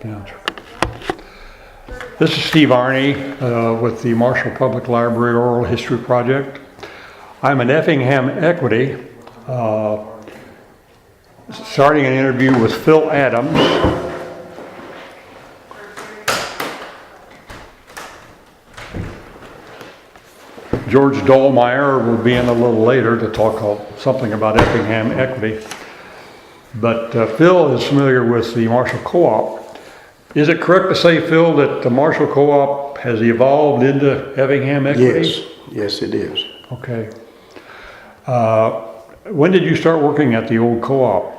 Yeah. This is Steve Arney with the Marshall Public Library Oral History Project. I'm at Effingham Equity, starting an interview with Phil Adams. George Dolmeyer will be in a little later to talk something about Effingham Equity. But Phil is familiar with the Marshall Co-op. Is it correct to say, Phil, that the Marshall Co-op has evolved into Effingham Equity? Yes, it is. Okay. When did you start working at the old co-op?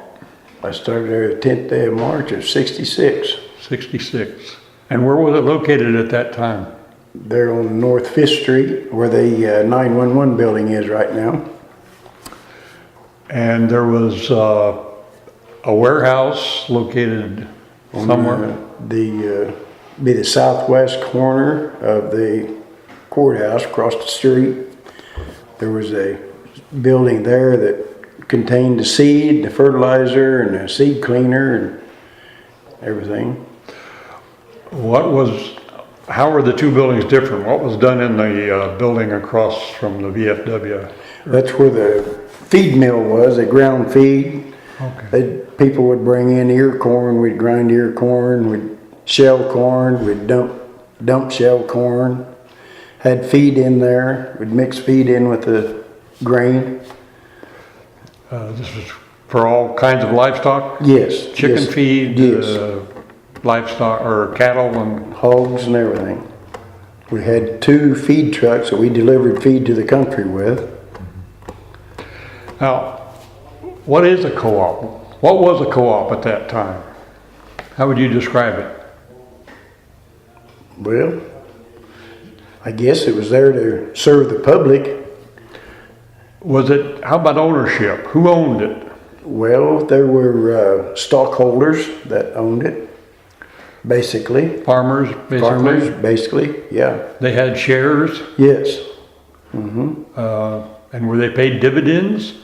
I started there the 10th day of March of '66. 66. And where was it located at that time? There on North 5th Street, where the 911 building is right now. And there was a warehouse located somewhere? Be the southwest corner of the courthouse across the street. There was a building there that contained the seed, the fertilizer, and the seed cleaner, and everything. How were the two buildings different? What was done in the building across from the VFW? That's where the feed mill was, the ground feed. Okay. People would bring in ear corn, we'd grind ear corn, we'd shell corn, we'd dump shell corn. Had feed in there, we'd mix feed in with the grain. This was for all kinds of livestock? Yes. Chicken yes, feed, yes. Livestock, or cattle and... Hogs and everything. We had 2 feed trucks that we delivered feed to the country with. Now, what is a co-op? What was a co-op at that time? How would you describe it? Well, I guess it was there to serve the public. How about ownership? Who owned it? Well, there were stockholders that owned it, basically. Farmers, basically? Farmers, basically, yeah. They had shares? Yes. Mm-hmm. And were they paid dividends?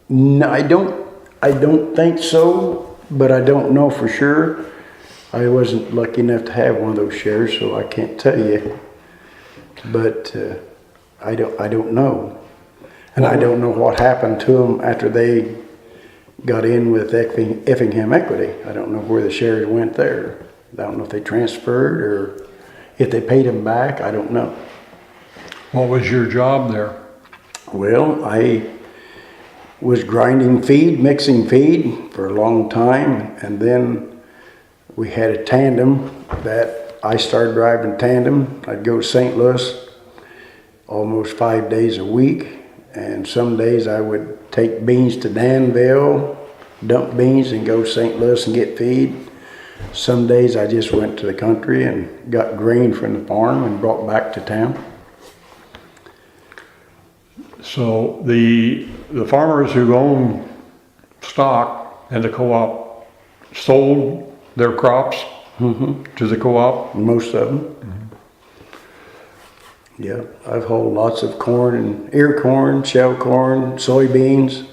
No, I don't think so, but I don't know for sure. I wasn't lucky enough to have one of those shares, so I can't tell you. But I don't know. And I don't know what happened to them after they got in with Effingham Equity. I don't know where the shares went there. I don't know if they transferred or if they paid them back. I don't know. What was your job there? Well, I was grinding feed, mixing feed for a long time, and then we had a tandem that I started driving tandem. I'd go to St. Louis almost 5 days a week. And some days I would take beans to Danville, dump beans, and go to St. Louis and get feed. Some days I just went to the country and got grain from the farm and brought back to town. So the farmers who owned stock and the co-op sold their crops to the co-op? Most of them. Yeah, I've hauled lots of corn and ear corn, shell corn, soybeans.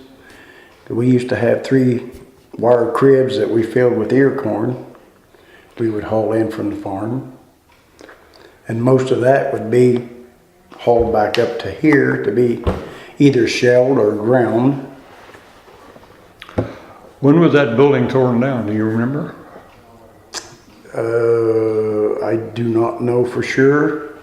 We used to have 3 wire cribs that we filled with ear corn. We would haul in from the farm. And most of that would be hauled back up to here to be either shelled or ground. When was that building torn down? Do you remember? I do not know for sure.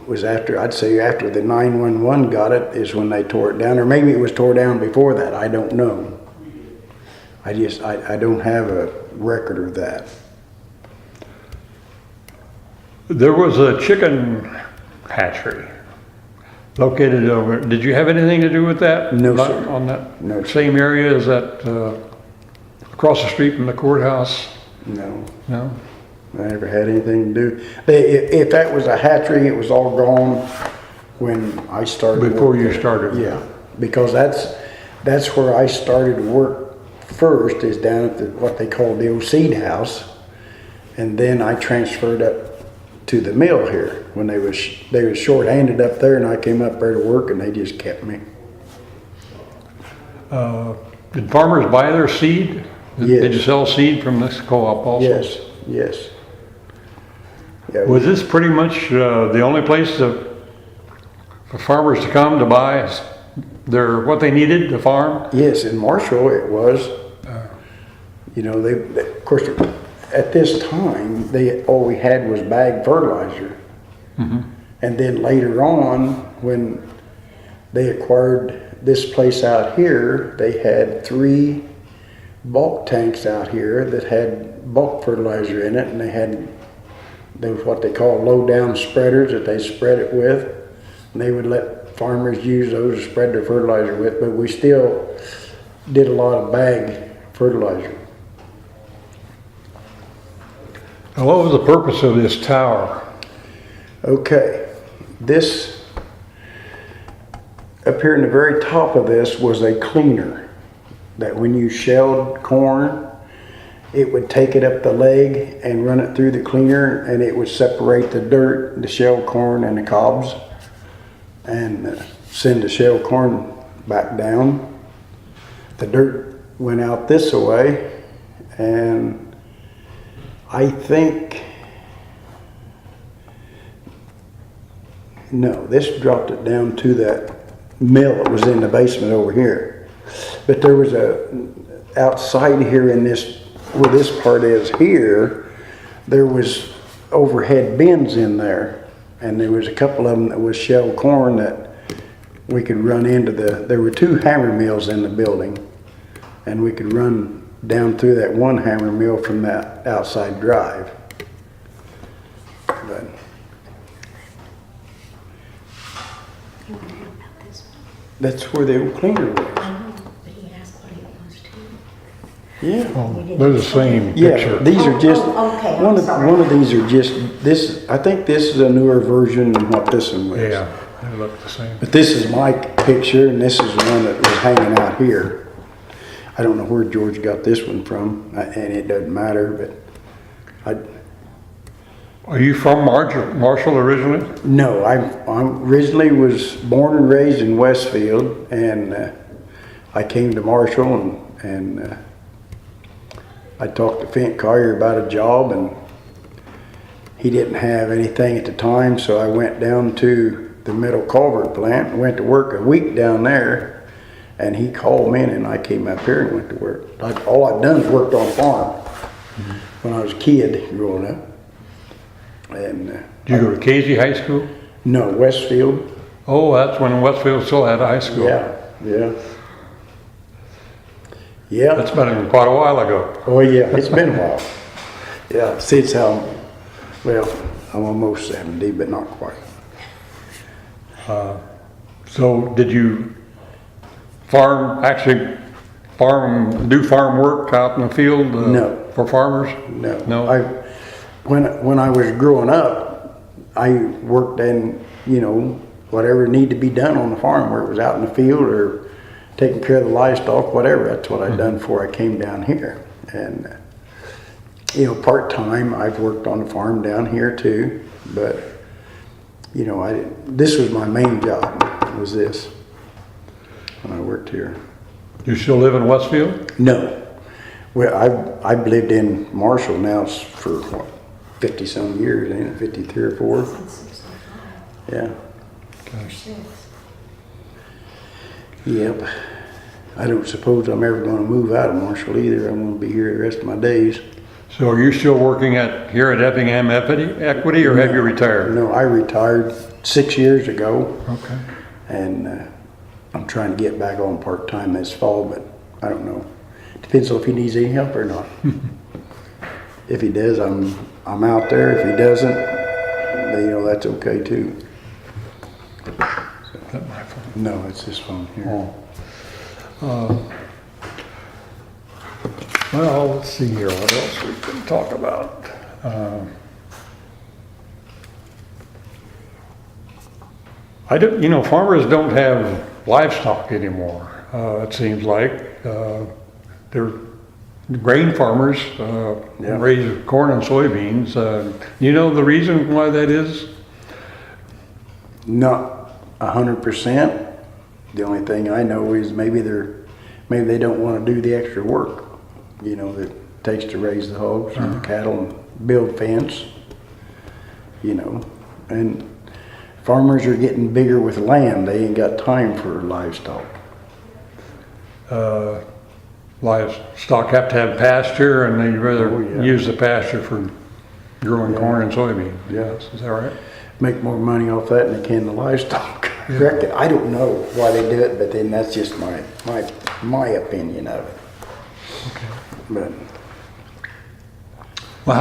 Was I'd say after the 911 got it is when they tore it down, or maybe it was tore down before that. I don't know. I don't have a record of that. There was a chicken hatchery located over. Did you have anything to do with that? No, sir. On that No, same area as that across the street from the courthouse? No. No. I never had anything to do. If that was a hatchery, it was all gone when I started. Before you started? Yeah, because that's where I started to work first, is down at what they call the old seed house, and then I transferred up to the mill here when they was short-handed up there, and I came up there to work, and they just kept me. Did farmers buy their seed? Yes. Did you sell seed from this co-op also? Yes, yes. Yeah, Was this pretty much the only place for farmers to come to buy what they needed to farm? yes, in Marshall it was. You know, of course, at this time, all we had was bag fertilizer. And then later on, when they acquired this place out here, they had 3 bulk tanks out here that had bulk fertilizer in it, and they was what they call low-down spreaders that they spread it with, and they would let farmers use those to spread their fertilizer with, but we still did a lot of bag fertilizer. And what was the purpose of this tower? Okay, this, up here in the very top of this was a cleaner that when you shelled corn, it would take it up the leg and run it through the cleaner, and it would separate the dirt, the shelled corn and the cobs, and send the shelled corn back down. The dirt went out this way, and I think, no, this dropped it down to that mill that was in the basement over here. But there was outside here in this, where this part is here, there was overhead bins in there. And there was a couple of them that was shelled corn that we could run into there were 2 hammer mills in the building. And we could run down through that one hammer mill from that outside drive. But that's where the old cleaner was. But he asked what it was too. Yeah. Oh, they're the same Yeah, picture. these are just, okay, I'm one of sorry. these are just, this, I think this is a newer version than what this one was. Yeah, they look the same. But this is my picture, and this is the one that was hanging out here. I don't know where George got this one from, and it doesn't matter, but Are you from Marshall originally? no, I originally was born and raised in Westfield, and I came to Marshall, and I talked to Fent Collier about a job, and he didn't have anything at the time, so I went down to the Metal Culvert plant and went to work a week down there. And he called me, and I came up here and went to work. All I'd done is worked on a farm when I was a kid growing up. And Did you go to Casey High School? no, Westfield. Oh, that's when Westfield still had a high school. Yeah. That's been quite a while ago. Oh yeah, it's been a while. Yeah, see, it's how, well, I'm almost 70, but not quite. So did you do farm work out in the field? No. For farmers? No. No? When I was growing up, I worked in, whatever needed to be done on the farm, where it was out in the field or taking care of the livestock, whatever. That's what I'd done before I came down here. And, part-time, I've worked on the farm down here too, but, this was my main job, was this, when I worked here. You still live in Westfield? No. Well, I've lived in Marshall now for, 50-some years, ain't it? 53 or 4? Since 65 Yeah. or 6. Yep. I don't suppose I'm ever going to move out of Marshall either. I'm going to be here the rest of my days. So are you still working here at Effingham Equity, or have you retired? No, I retired 6 years ago, Okay. and I'm trying to get back on part-time this fall, but I don't know. Depends on if he needs any help or not. If he does, I'm out there. If he doesn't, then, that's okay too. Is that my phone? No, it's this phone here. Oh. Well, let's see here, what else we can talk about. Farmers don't have livestock anymore, it seems like. They're grain farmers, Yeah. raise corn and soybeans. You know the reason why that is? Not 100%. The only thing I know is maybe they don't want to do the extra work. you know, that it takes to raise the hogs and the cattle and build fence, you know. And farmers are getting bigger with land. They ain't got time for livestock. Livestock have to have pasture, and they'd rather Oh, yeah. use the pasture for growing corn and soybeans. Yeah. Is that right? Make more money off that than they can the livestock. Reckon. I don't know why they do it, but then that's just my opinion of it. Okay. But Well,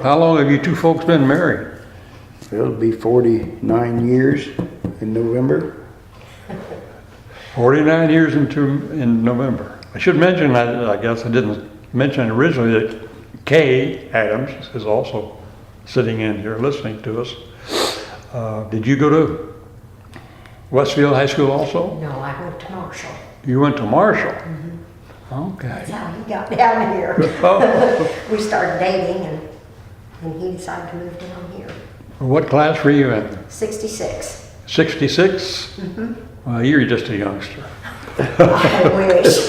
how long have you two folks been married? it'll be 49 years in November. 49 years in November. I should mention, I guess I didn't mention originally, that Kay Adams is also sitting in here listening to us. Did you go to Westfield High School also? No, I went to Marshall. You went to Marshall? Okay. That's how he got down here. Oh. We started dating and he decided to move down here. What class were you in? 66. 66? Well, you're just a youngster. I wish.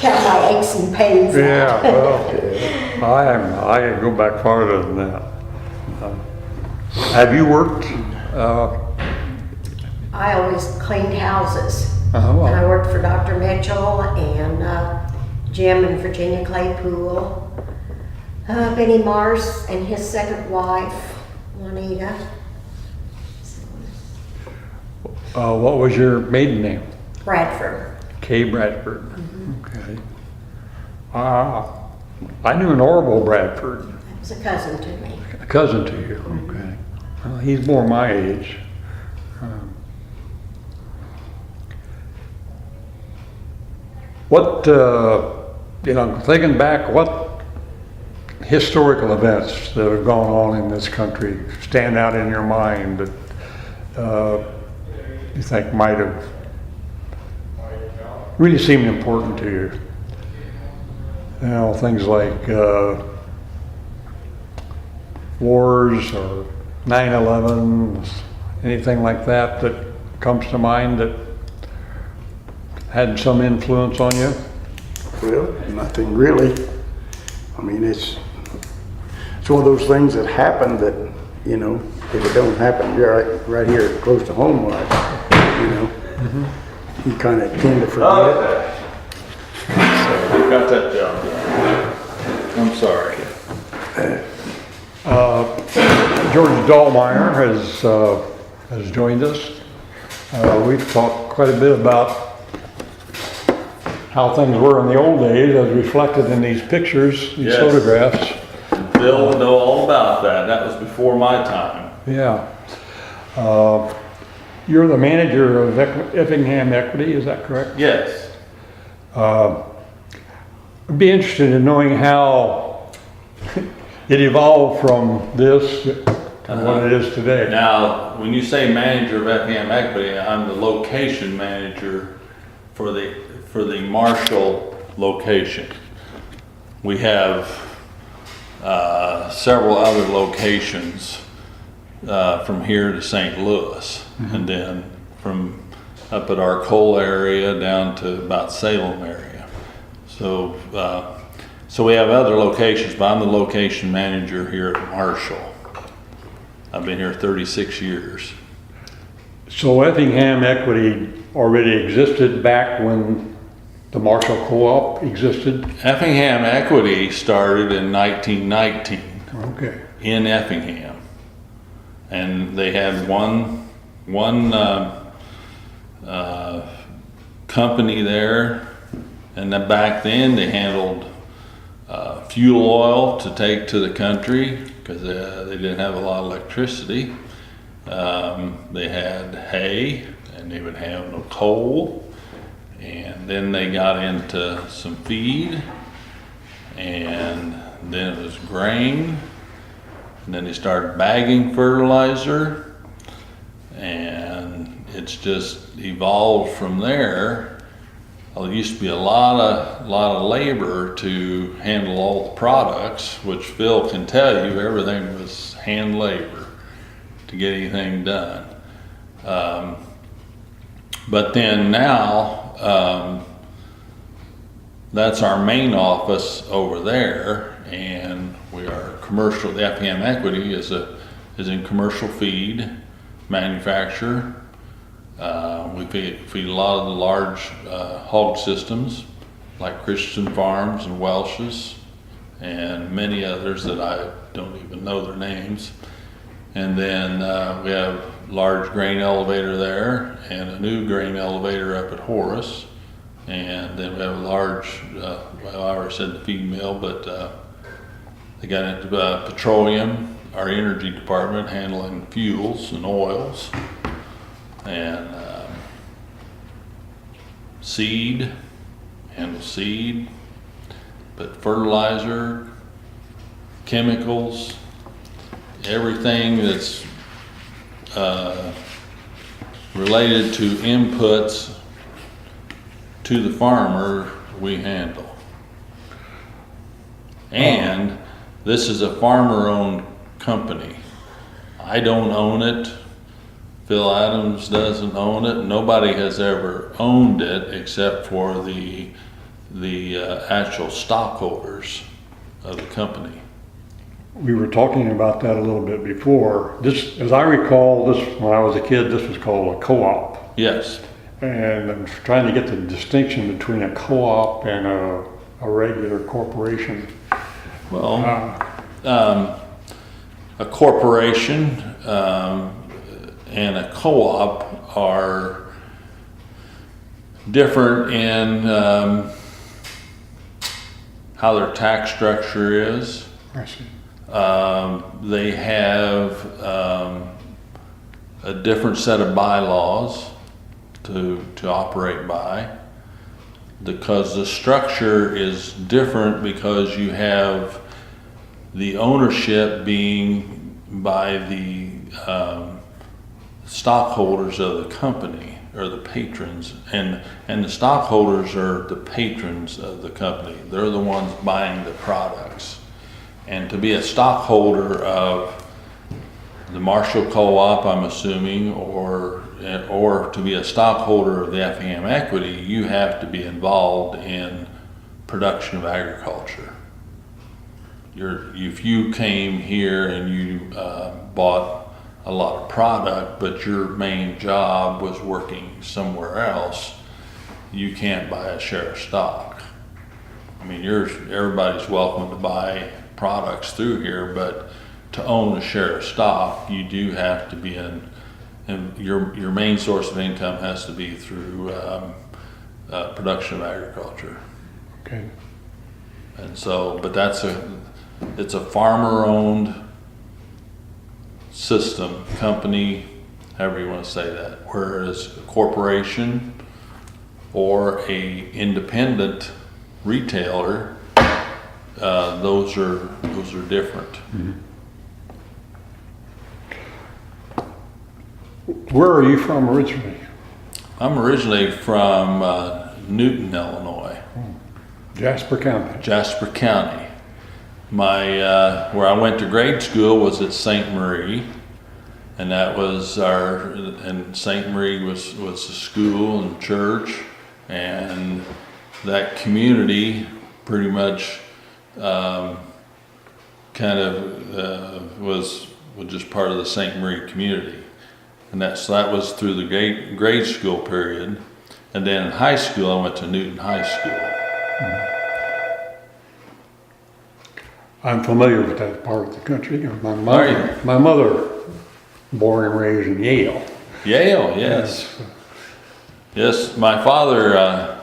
Count my aches and pains. Yeah, well, I go back farther than that. Have you worked? I always cleaned houses. Well, And I worked for Dr. Mitchell and Jim and Virginia Claypool, Benny Mars and his second wife, Juanita. what was your maiden name? Bradford. Kay Bradford. Okay. I knew an Orville Bradford, That was a cousin to me. a cousin to you. Okay. Well, he's more my age. Thinking back, what historical events that have gone on in this country stand out in your mind that you think might have really seemed important to you? You know, things like wars or 9/11, anything like that that comes to mind that had some influence on you? Well, nothing really. I mean, it's one of those things that happen that, you know, if it don't happen right here close to home, like, you know, you kind of tend to forget. Got that job done. I'm sorry. George Dahlmeyer has joined us. We've talked quite a bit about how things were in the old days as reflected in these pictures, these Yes. photographs. Bill will know all about that. That was before my time. Yeah. You're the manager of Effingham Equity, is that correct? Yes. I'd be interested in knowing how it evolved from this to what it is today. Now, when you say manager of Effingham Equity, I'm the location manager for the Marshall location. We have several other locations from here to St. Louis, and then from up at our Cole area down to about Salem area. So we have other locations, but I'm the location manager here at Marshall. I've been here 36 years. So Effingham Equity already existed back when the Marshall Co-op existed? Effingham Equity started in 1919 Okay. in Effingham, and they had one company there, and then back then they handled fuel oil to take to the country because they didn't have a lot of electricity. They had hay, and they would have no coal. And then they got into some feed, and then it was grain, and then they started bagging fertilizer, and it's just evolved from there. Well, there used to be a lot of labor to handle all the products, which Phil can tell you everything was hand labor to get anything done. But then now, that's our main office over there, and we are commercial. The Effingham Equity is in commercial feed manufacture. We feed a lot of the large hog systems like Christian Farms and Welsh's and many others that I don't even know their names. And then we have large grain elevator there and a new grain elevator up at Horace. And then we have a large, well, I already said the feed mill, but they got into petroleum, our energy department handling fuels and oils, and seed, handle seed, but fertilizer, chemicals, everything that's related to inputs to the farmer, we handle. And this is a farmer-owned company. I don't own it. Phil Adams doesn't own it. Nobody has ever owned it except for the actual stockholders of the company. We were talking about that a little bit before. This, as I recall, this when I was a kid, this was called a co-op. Yes. And I'm trying to get the distinction between a co-op and a regular corporation. Well, a corporation and a co-op are different in how their tax structure is. I see. They have a different set of bylaws to operate by, because the structure is different, because you have the ownership being by the stockholders of the company, or the patrons, and the stockholders are the patrons of the company. They're the ones buying the products. And to be a stockholder of the Marshall Co-op, I'm assuming, or to be a stockholder of the Effingham Equity, you have to be involved in production of agriculture. If you came here and you bought a lot of product, but your main job was working somewhere else, you can't buy a share of stock. I mean, everybody's welcome to buy products through here, but to own a share of stock, you do have to be in, and your main source of income has to be through production of agriculture. Okay. And so, but it's a farmer-owned system, company, however you want to say that. Whereas a corporation or a independent retailer, those are different. Mm-hmm. Where are you from originally? I'm originally from Newton, Illinois. Jasper County. Jasper County. Where I went to grade school was at St. Marie, and that was and St. Marie was a school and church, and that community pretty much was just part of the St. Marie community. And that was through the grade school period. And then in high school, I went to Newton High School. I'm familiar with that part of the country. My mother, born and raised in Yale. Yale, yes. Yes, my father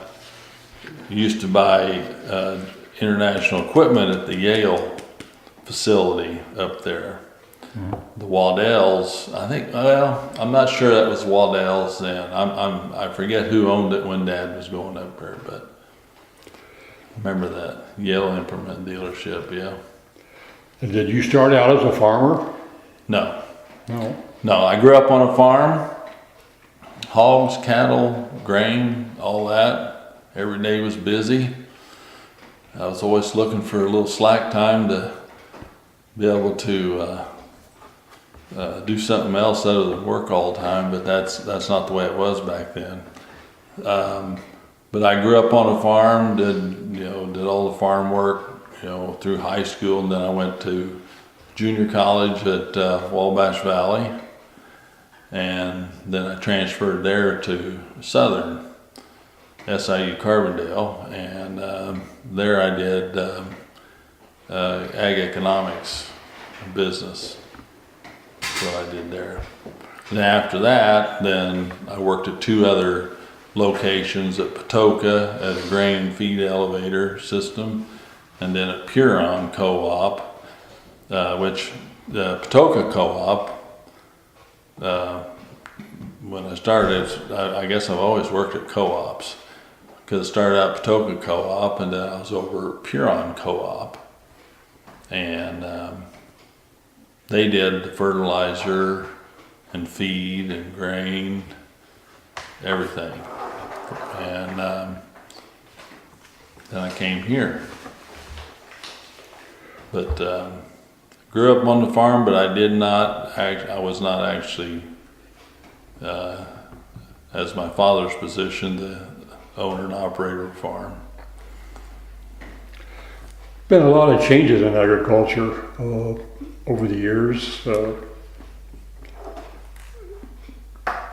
used to buy international equipment at the Yale facility up there. The Waddells, I think. Well, I'm not sure that was Waddells then. I forget who owned it when Dad was going up there, but I remember that Yale implement dealership. Yeah. And did you start out as a farmer? No. No. No, I grew up on a farm. Hogs, cattle, grain, all that. Every day was busy. I was always looking for a little slack time to be able to do something else other than work all the time, but that's not the way it was back then. But I grew up on a farm, did all the farm work, through high school, and then I went to junior college at Wabash Valley, and then I transferred there to Southern, SIU Carbondale, and there I did ag economics business. That's what I did there. And after that, then I worked at 2 other locations, at Patoka at a grain feed elevator system, and then at Puron Co-op, which the Patoka Co-op, when I started, I guess I've always worked at co-ops, because I started out Patoka Co-op, and then I was over at Puron Co-op, and they did the fertilizer and feed and grain, everything. And then I came here. But grew up on the farm, but I was not actually, as my father's position, the owner and operator of a farm. Been a lot of changes in agriculture over the years.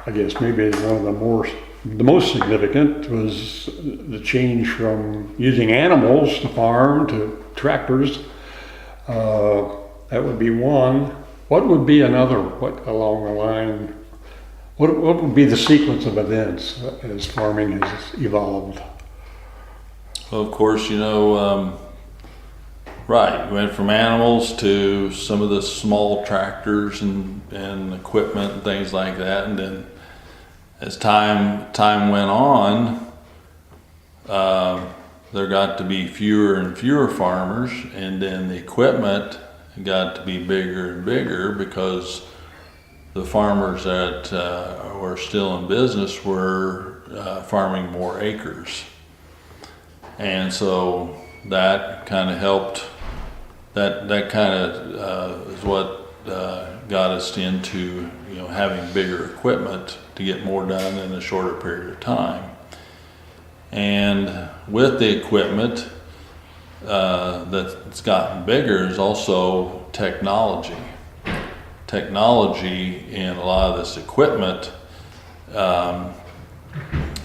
I guess maybe one of the most significant was the change from using animals to farm to tractors. That would be one. What would be another? What along the line? What would be the sequence of events as farming has evolved? Well, of course, right, we went from animals to some of the small tractors and equipment and things like that, and then as time went on, there got to be fewer and fewer farmers, and then the equipment got to be bigger and bigger because the farmers that were still in business were farming more acres. And so that kind of helped, that kind of is what got us into having bigger equipment to get more done in a shorter period of time. And with the equipment that's gotten bigger is also technology. Technology in a lot of this equipment,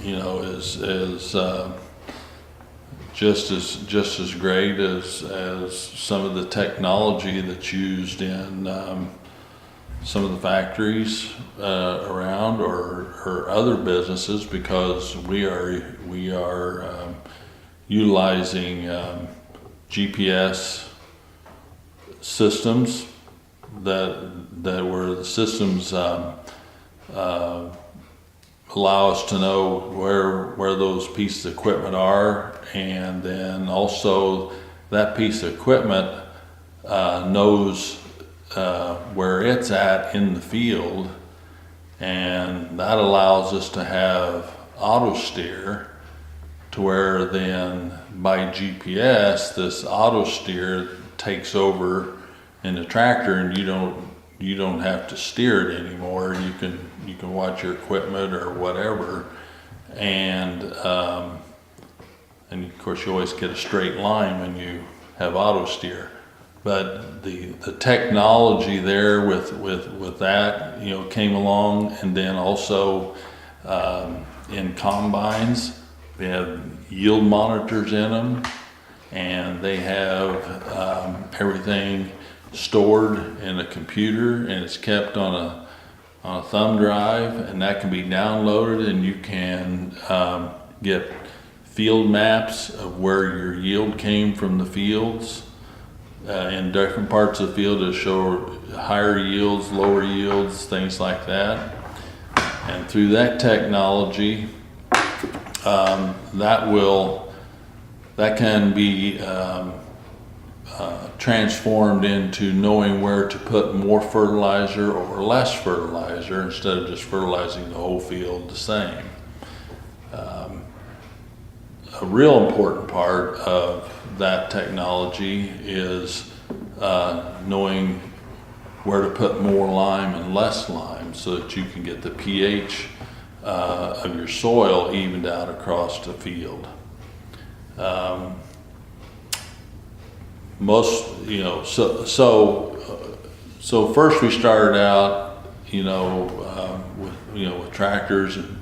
is just as great as some of the technology that's used in some of the factories around or other businesses, because we are utilizing GPS systems that were the systems allow us to know where those pieces of equipment are, and then also that piece of equipment knows where it's at in the field, and that allows us to have auto steer, to where then by GPS this auto steer takes over in the tractor, and you don't have to steer it anymore. You can watch your equipment or whatever, and of course you always get a straight line when you have auto steer. But the technology there with that came along, and then also in combines they have yield monitors in them, and they have everything stored in a computer, and it's kept on a thumb drive, and that can be downloaded, and you can get field maps of where your yield came from the fields in different parts of the field to show higher yields, lower yields, things like that. And through that technology, that can be transformed into knowing where to put more fertilizer or less fertilizer, instead of just fertilizing the whole field the same. A real important part of that technology is knowing where to put more lime and less lime, so that you can get the pH of your soil evened out across the field. So first we started out, with tractors, and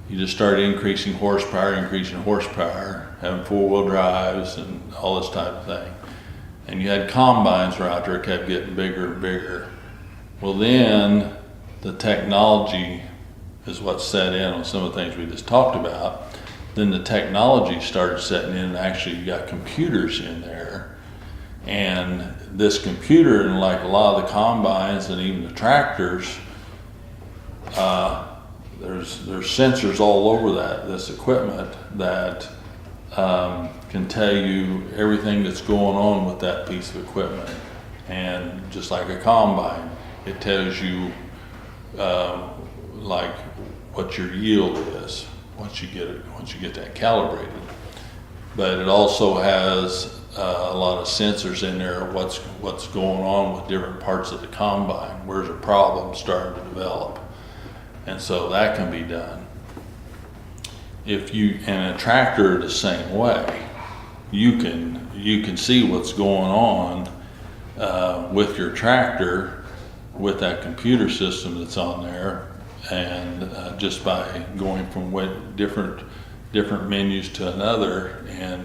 you just started increasing horsepower, having 4-wheel drives and all this type of thing. And you had combines were out there, kept getting bigger and bigger. Well, then the technology is what set in on some of the things we just talked about. Then the technology started setting in, and actually you got computers in there. And this computer, and like a lot of the combines and even the tractors, there's sensors all over this equipment that can tell you everything that's going on with that piece of equipment. And just like a combine, it tells you like what your yield is once you get that calibrated. But it also has a lot of sensors in there, what's going on with different parts of the combine, where's a problem starting to develop. And so that can be done. And a tractor the same way, you can see what's going on with your tractor with that computer system that's on there, and just by going from different menus to another, and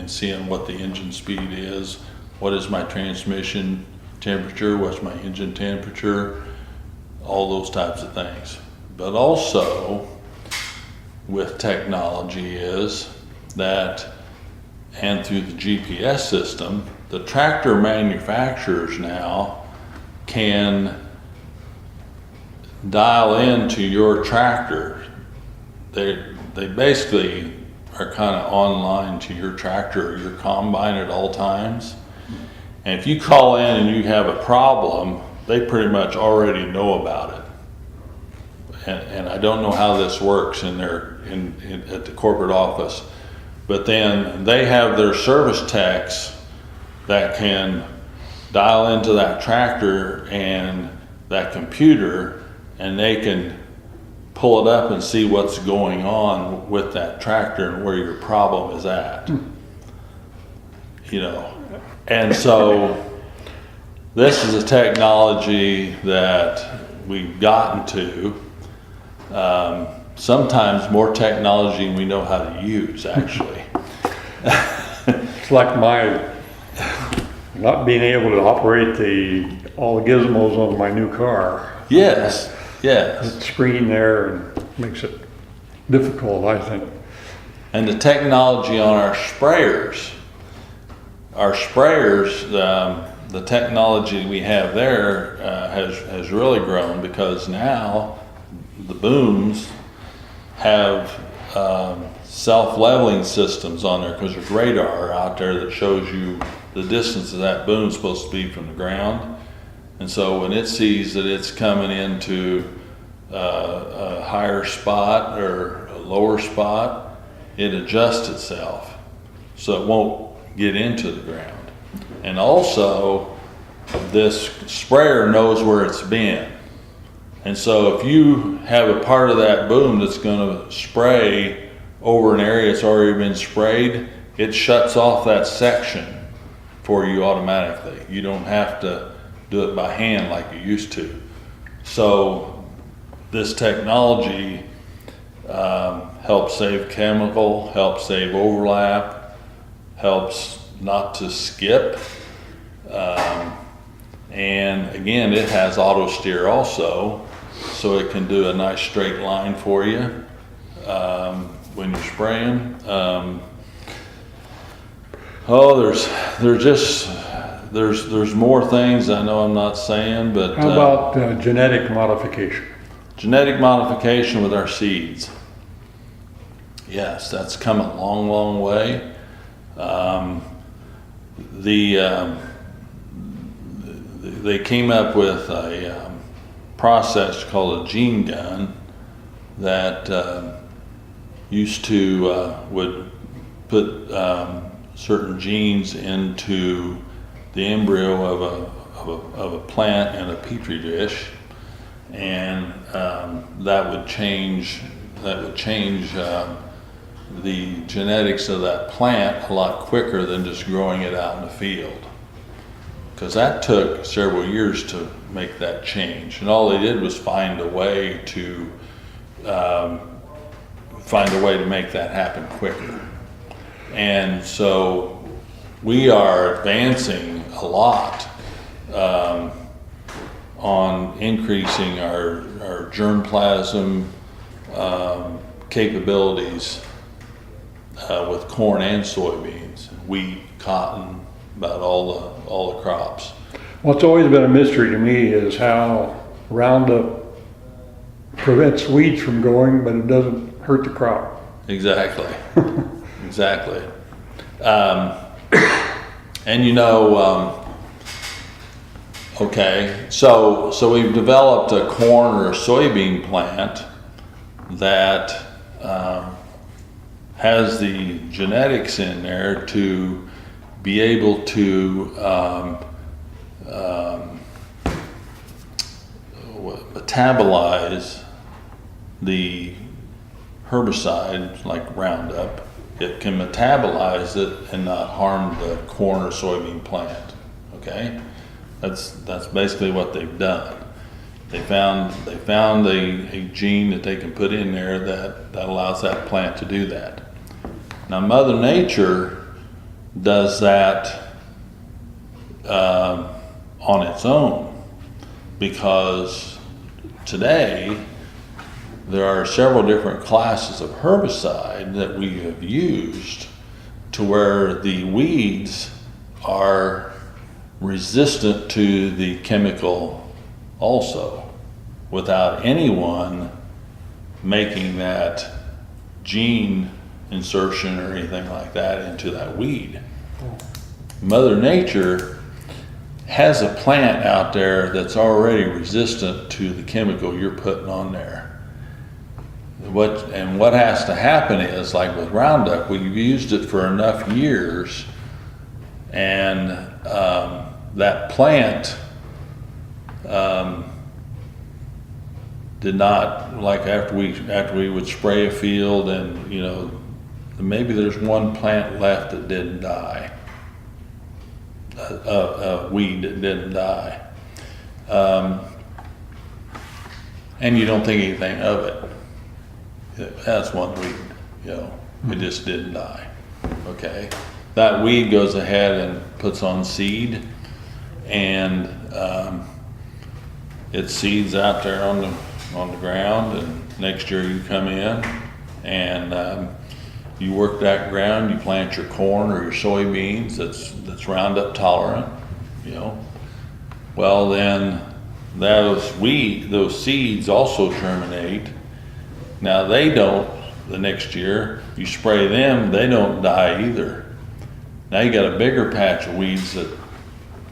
seeing what the engine speed is, what is my transmission temperature, what's my engine temperature, all those types of things. But also with technology is that, and through the GPS system, the tractor manufacturers now can dial into your tractor. They basically are kind of online to your tractor or your combine at all times. And if you call in and you have a problem, they pretty much already know about it. And I don't know how this works at the corporate office, but then they have their service techs that can dial into that tractor and that computer, and they can pull it up and see what's going on with that tractor and where your problem is at. And so this is a technology that we've gotten to. Sometimes more technology than we know how to use, actually. It's like my not being able to operate all the gizmos on my new car. Yes. The screen there and makes it difficult, I think. And the technology on our sprayers, the technology we have there has really grown, because now the booms have self-leveling systems on there, because there's radar out there that shows you the distance that boom is supposed to be from the ground. And so when it sees that it's coming into a higher spot or a lower spot, it adjusts itself so it won't get into the ground. And also, this sprayer knows where it's been. And so if you have a part of that boom that's going to spray over an area that's already been sprayed, it shuts off that section for you automatically. You don't have to do it by hand like you used to. So this technology helps save chemical, helps save overlap, helps not to skip. And again, it has auto steer also, so it can do a nice straight line for you when you're spraying. There's more things I know I'm not saying, but How about genetic modification? Genetic modification with our seeds. Yes, that's come a long, long way. They came up with a process called a gene gun that used to would put certain genes into the embryo of a plant in a petri dish, and that would change the genetics of that plant a lot quicker than just growing it out in the field. Because that took several years to make that change, and all they did was find a way to make that happen quicker. And so we are advancing a lot on increasing our germplasm capabilities with corn and soybeans, wheat, cotton, about all the crops. What's always been a mystery to me is how Roundup prevents weeds from growing, but it doesn't hurt the crop. Exactly. Exactly. And you know, okay, so we've developed a corn or a soybean plant that has the genetics in there to be able to metabolize the herbicide like Roundup. It can metabolize it and not harm the corn or soybean plant. Okay, that's basically what they've done. They found a gene that they can put in there that allows that plant to do that. Now Mother Nature does that on its own, because today there are several different classes of herbicide that we have used to where the weeds are resistant to the chemical also, without anyone making that gene insertion or anything like that into that weed. Mother Nature has a plant out there that's already resistant to the chemical you're putting on there. What has to happen is, like with Roundup, we've used it for enough years, and that plant did not, like after we would spray a field, and you know, maybe there's one plant left that didn't die, a weed that didn't die, and you don't think anything of it. That's one weed, you know, it just didn't die. Okay, that weed goes ahead and puts on seed, and it seeds out there on the ground, and next year you come in and you work that ground, you plant your corn or your soybeans that's Roundup tolerant, you know. Well, then those seeds also germinate. Now they don't, the next year, you spray them, they don't die either. Now you got a bigger patch of weeds that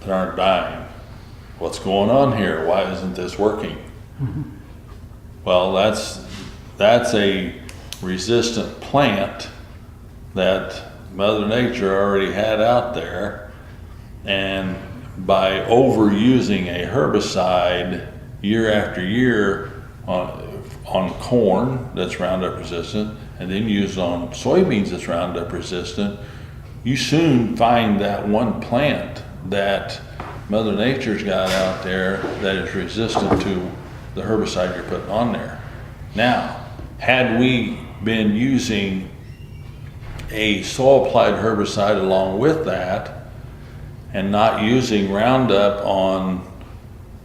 aren't dying. What's going on here? Why isn't this working? Mm-hmm. Well, that's a resistant plant that Mother Nature already had out there, and by overusing a herbicide year after year on corn that's Roundup resistant, and then used on soybeans that's Roundup resistant, you soon find that one plant that Mother Nature's got out there that is resistant to the herbicide you're putting on there. Now, had we been using a soil applied herbicide along with that, and not using Roundup on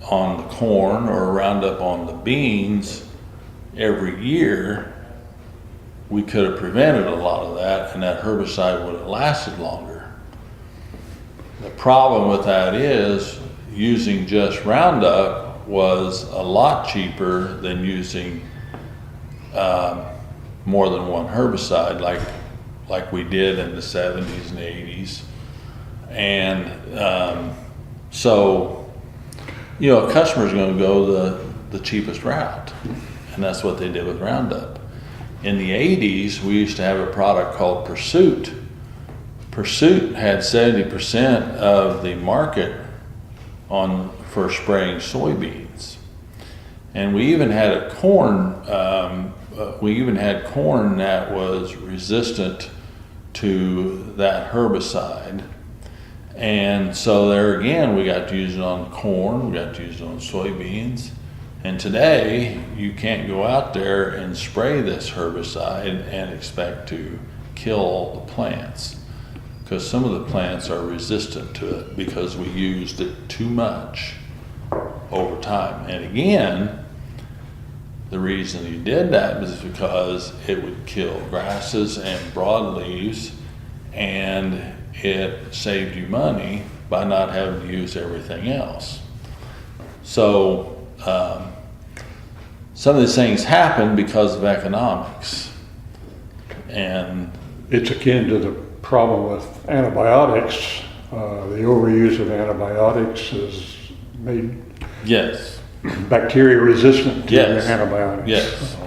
the corn or Roundup on the beans every year, we could have prevented a lot of that, and that herbicide would have lasted longer. The problem with that is using just Roundup was a lot cheaper than using more than one herbicide like we did in the 70s and 80s. And so, you know, a customer's going to go the cheapest route, and that's what they did with Roundup. In the 80s, we used to have a product called Pursuit. Pursuit had 70% of the market for spraying soybeans. And we even had a corn. We even had corn that was resistant to that herbicide. And so there again, we got to use it on corn, we got to use it on soybeans. And today, you can't go out there and spray this herbicide and expect to kill all the plants, because some of the plants are resistant to it because we used it too much over time. And again, the reason you did that was because it would kill grasses and broadleaves, and it saved you money by not having to use everything else. So some of these things happen because of economics. And It's akin to the problem with antibiotics. The overuse of antibiotics has made yes, bacteria resistant to Yes. antibiotics.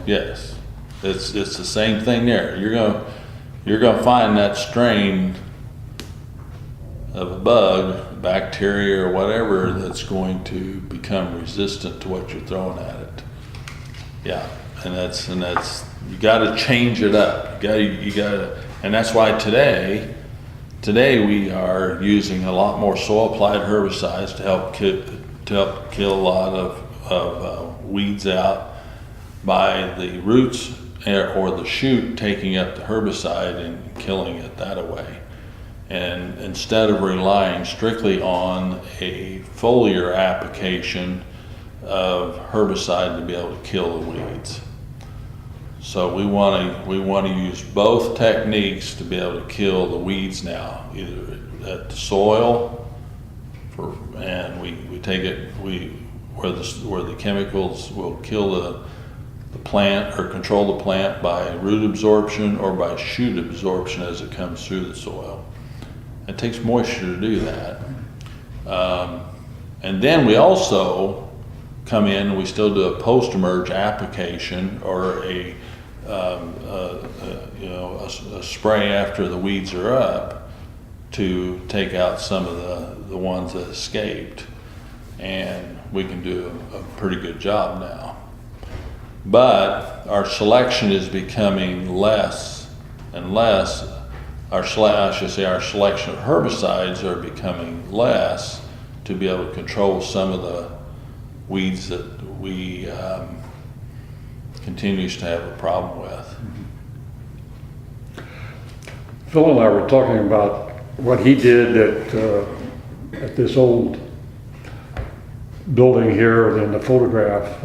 yes. It's the same thing there. You're gonna find that strain of a bug, bacteria or whatever, that's going to become resistant to what you're throwing at it. Yeah, and that's you got to change it up. You got to, and that's why today we are using a lot more soil applied herbicides to help kill a lot of weeds out by the roots or the shoot taking up the herbicide and killing it that way. And instead of relying strictly on a foliar application of herbicide to be able to kill the weeds. So we want to use both techniques to be able to kill the weeds now, either at the soil, and we take it where the chemicals will kill the plant or control the plant by root absorption or by shoot absorption as it comes through the soil. It takes moisture to do that. And then we also come in and we still do a post-emerge application or a spray after the weeds are up to take out some of the ones that escaped. And we can do a pretty good job now. But our selection is becoming less and less. Our selection of herbicides are becoming less to be able to control some of the weeds that we continues to have a problem with. Phil and I were talking about what he did at this old building here in the photograph,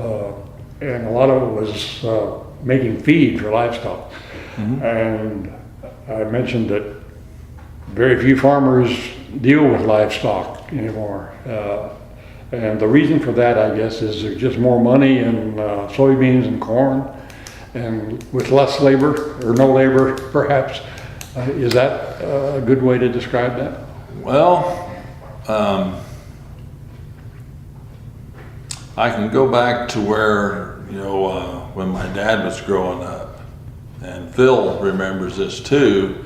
and a lot of it was making feed for livestock. Mm-hmm. And I mentioned that very few farmers deal with livestock anymore. And the reason for that, I guess, is there's just more money in soybeans and corn, and with less labor, or no labor, perhaps. Is that a good way to describe that? Well, I can go back to where, when my dad was growing up, and Phil remembers this too.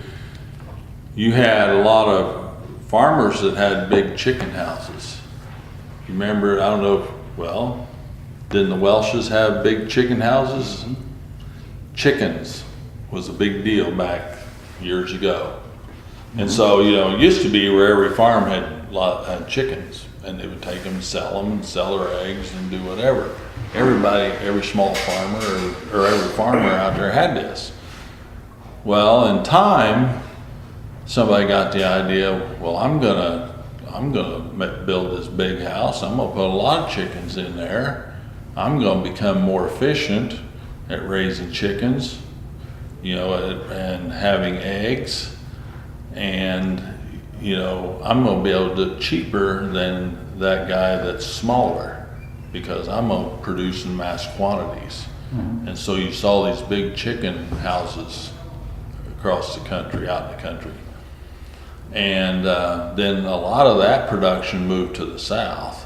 You had a lot of farmers that had big chicken houses. You remember, I don't know, didn't the Welshes have big chicken houses? Mm-hmm. Chickens was a big deal back years ago. Mm-hmm. And so, it used to be where every farm had chickens, and they would take them and sell their eggs and do whatever. Every small farmer or every farmer out there had this. Well, in time, somebody got the idea, I'm gonna build this big house. I'm gonna put a lot of chickens in there. I'm gonna become more efficient at raising chickens, and having eggs, and I'm gonna be able to do it cheaper than that guy that's smaller, because I'm gonna produce in mass quantities. Mm-hmm. And so you saw these big chicken houses across the country, out in the country. And then a lot of that production moved to the south.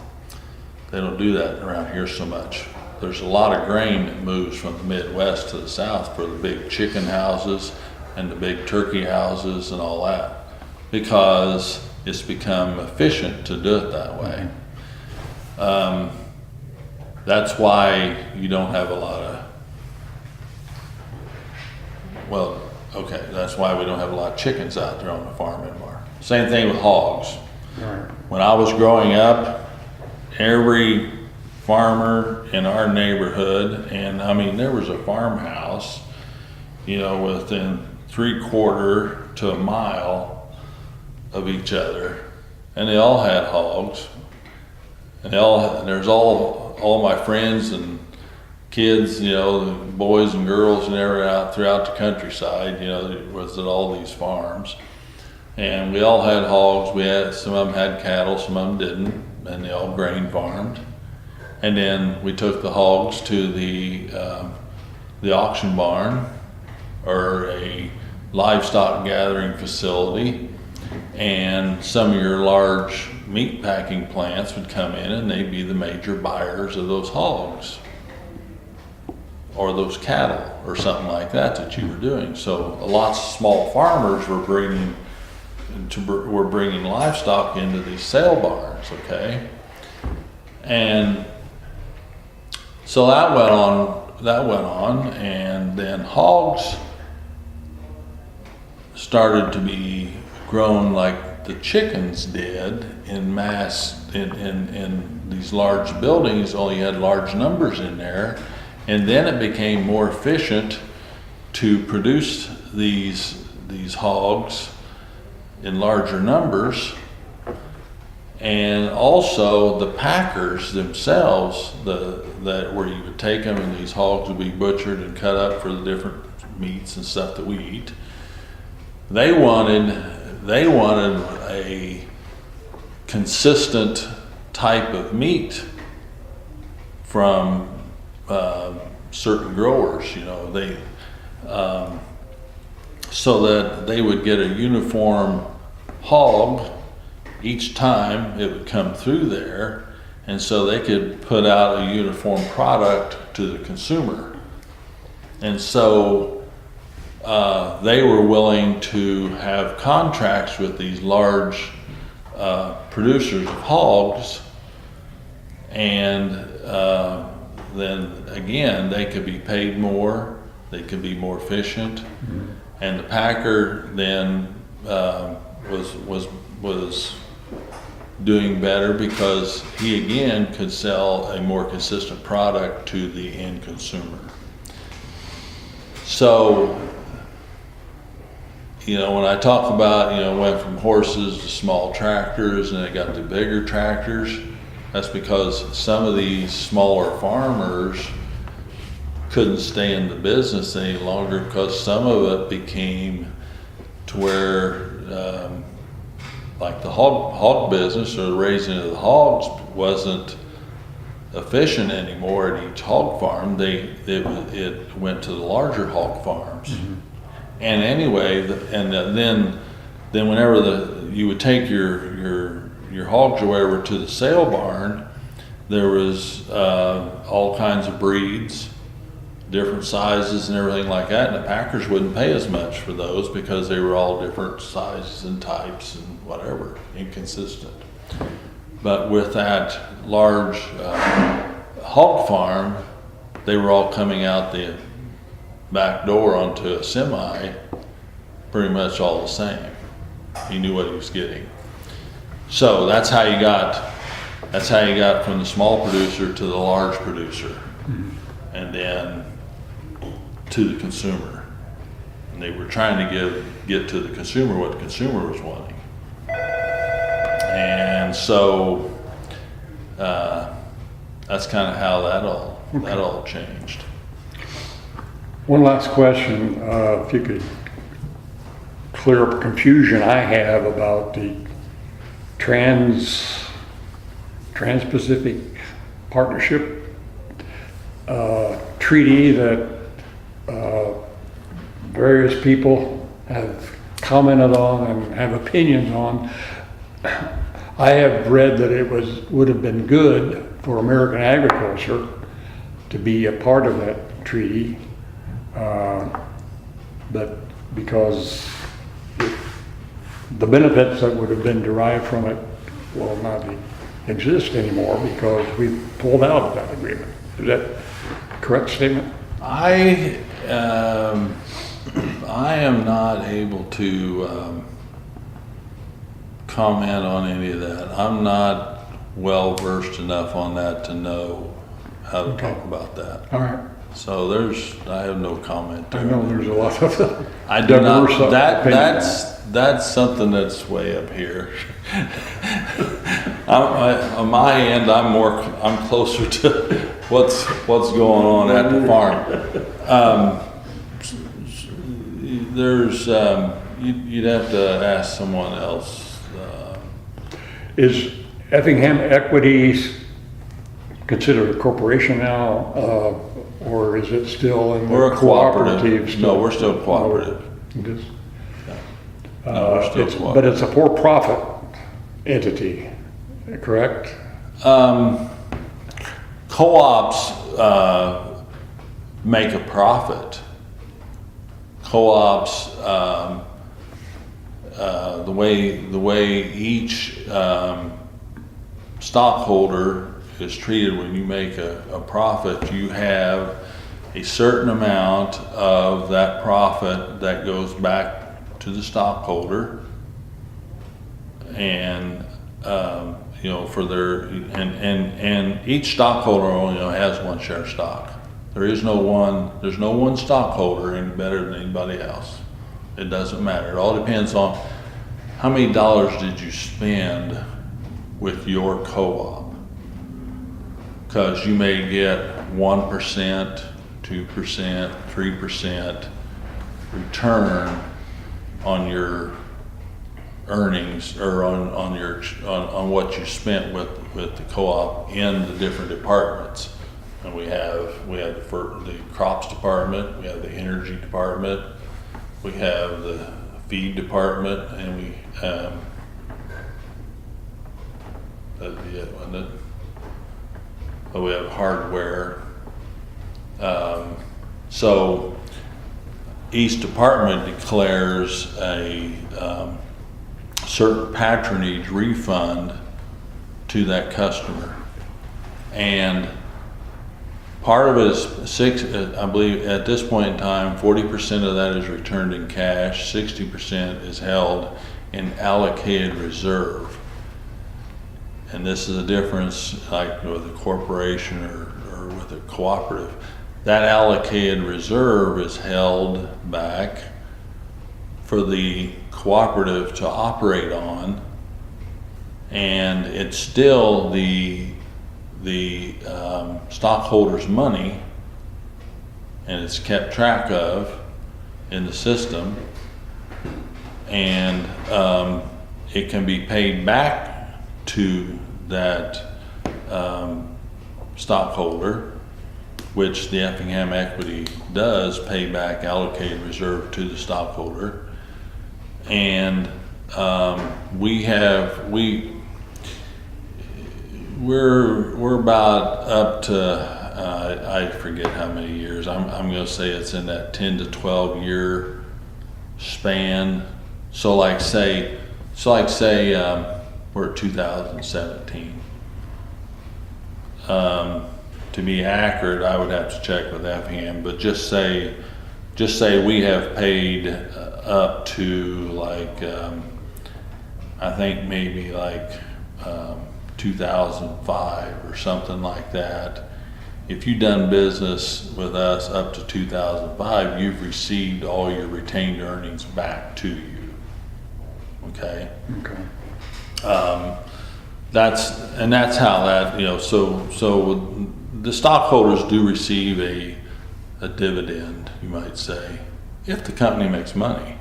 They don't do that around here so much. There's a lot of grain that moves from the Midwest to the south for the big chicken houses and the big turkey houses and all that, because it's become efficient to do it that way. that's why you don't have a lot of, well, okay, that's why we don't have a lot of chickens out there on the farm anymore. Same thing with hogs. Right. When I was growing up, every farmer in our neighborhood, and I mean, there was a farmhouse, within 3/4 to a mile of each other, and they all had hogs, and there's all my friends and kids, the boys and girls and everything out throughout the countryside, was at all these farms. And we all had hogs. Some of them had cattle, some of them didn't, and they all grain farmed. And then we took the hogs to the auction barn or a livestock gathering facility, and some of your large meat packing plants would come in and they'd be the major buyers of those hogs or those cattle or something like that you were doing. So lots of small farmers were bringing livestock into these sale barns, okay? And so that went on, and then hogs started to be grown like the chickens did in mass in these large buildings. Only had large numbers in there, and then it became more efficient to produce these hogs in larger numbers. And also the packers themselves, that where you would take them and these hogs would be butchered and cut up for the different meats and stuff that we eat. They wanted a consistent type of meat from certain growers, so that they would get a uniform hog each time it would come through there, and so they could put out a uniform product to the consumer. And so they were willing to have contracts with these large producers of hogs, and then again they could be paid more, they could be more efficient, and the packer then was doing better because he again could sell a more consistent product to the end consumer. So, when I talk about, went from horses to small tractors and it got to bigger tractors, that's because some of these smaller farmers couldn't stay in the business any longer, because some of it became to where like the hog business or the raising of the hogs wasn't efficient anymore at each hog farm. It went to the larger hog farms. Mm-hmm. And anyway, then whenever you would take your hogs or whatever to the sale barn, there was all kinds of breeds, different sizes and everything like that, and the packers wouldn't pay as much for those because they were all different sizes and types and whatever, inconsistent. But with that large hog farm, they were all coming out the back door onto a semi, pretty much all the same. He knew what he was getting. So that's how you got from the small producer to the large producer, mm-hmm. and then to the consumer. And they were trying to get to the consumer what the consumer was wanting. And so that's kind of how that all changed. One last question, if you could clear up confusion I have about the Trans-Pacific Partnership treaty that various people have commented on and have opinions on. I have read that it would have been good for American agriculture to be a part of that treaty, but because the benefits that would have been derived from it will not be exist anymore because we pulled out of that agreement. Is that a correct statement? I am not able to comment on any of that. I'm not well versed enough on that to know how to talk about that. All right. So I have no comment. I know there's a lot of I do not. diverse opinions. That's something that's way up here. On my end, I'm closer to what's going on at the farm. You'd have to ask someone else. Is Effingham Equity considered a corporation now, or is it still in We're the a cooperative. still? No, we're still cooperative. It is? No, we're still But cooperative. it's a for-profit entity, correct? Co-ops make a profit. Co-ops, the way each stockholder is treated when you make a profit, you have a certain amount of that profit that goes back to the stockholder, and for their and each stockholder only has one share of stock. There's no one stockholder any better than anybody else. It doesn't matter. It all depends on how many dollars did you spend with your co-op, because you may get 1%, 2%, 3% return on your earnings, or on what you spent with the co-op in the different departments. And we have for the crops department, we have the energy department, we have the feed department, and we that'd be it, wouldn't it? But we have hardware. So each department declares a certain patronage refund to that customer, and part of it is I believe at this point in time, 40% of that is returned in cash, 60% is held in allocated reserve. And this is a difference, like with a corporation or with a cooperative. That allocated reserve is held back for the cooperative to operate on, and it's still the stockholders' money, and it's kept track of in the system, and it can be paid back to that stockholder, which the Effingham Equity does pay back allocated reserve to the stockholder. And we're about up to I forget how many years. I'm going to say it's in that 10 to 12 year span. So like say we're at 2017. To be accurate, I would have to check with Effingham, but just say we have paid up to like I think maybe like 2005 or something like that. If you've done business with us up to 2005, you've received all your retained earnings back to you. Okay. That's how that, so the stockholders do receive a dividend, you might say, if the company makes money.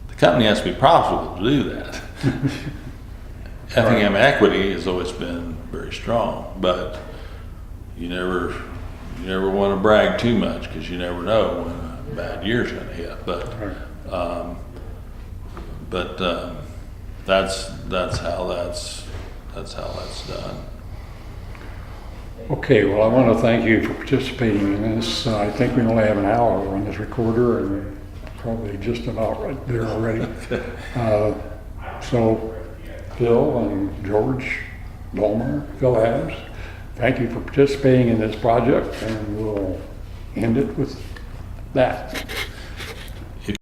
The company has to be profitable to do that. Effingham Equity has always been very strong, but you never want to brag too much, because you never know when a bad year's going to hit. But that's how that's done. Okay, well, I want to thank you for participating in this. I think we only have an hour on this recorder, and we're probably just about right there already. So, Phil and George, Dolmer, Phil Adams, thank you for participating in this project, and we'll end it with that.